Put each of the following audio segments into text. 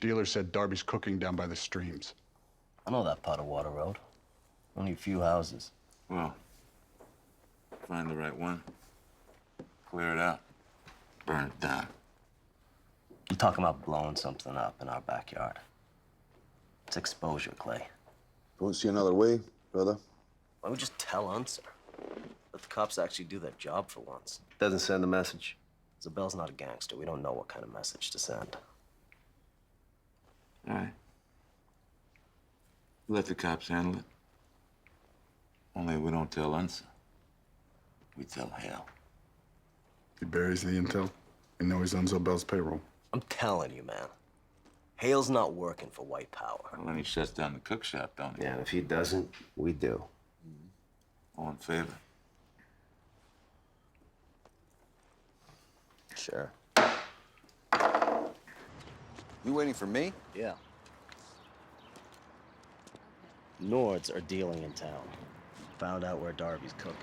Dealer said Darby's cooking down by the streams. I know that part of Water Road. Only a few houses. Well, find the right one. Clear it out. Burn it down. You're talking about blowing something up in our backyard. It's exposure, Clay. Don't see another way, brother. Why don't we just tell Unser? Let the cops actually do their job for once. Doesn't send a message. Zabel's not a gangster. We don't know what kind of message to send. All right. Let the cops handle it. Only we don't tell Unser. We tell Hale. He buries the intel and know he's on Zobel's payroll. I'm telling you, man. Hale's not working for white power. Well, then he shuts down the cook shop, don't he? Yeah, and if he doesn't, we do. All in favor? Sure. You waiting for me? Yeah. Nords are dealing in town. Found out where Darby's cooking.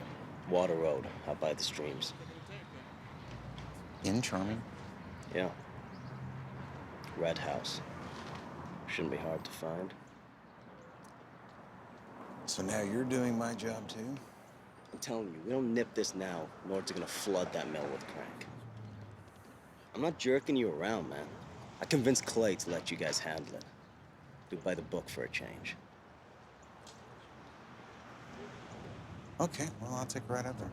Water Road, out by the streams. In Charming? Yeah. Red House. Shouldn't be hard to find. So now you're doing my job too? I'm telling you, we don't nip this now, Nords are gonna flood that mill with crank. I'm not jerking you around, man. I convinced Clay to let you guys handle it. Do it by the book for a change. Okay, well, I'll take a ride out there.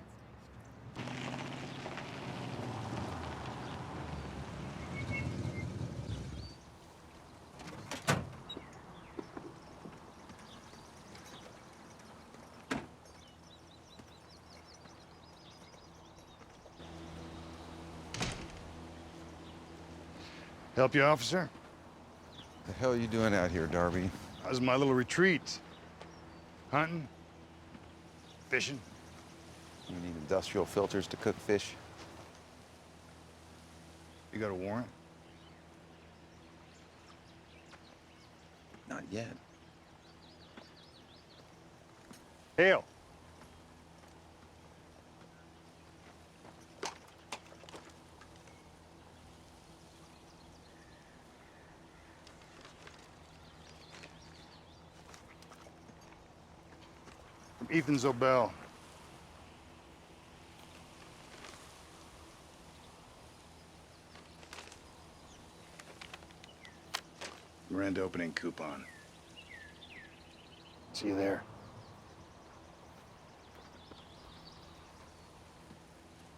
Help you, officer? The hell are you doing out here, Darby? How's my little retreat? Hunting? Fishing? You need industrial filters to cook fish? You got a warrant? Not yet. Hale! From Ethan Zobel. Grand opening coupon. See you there.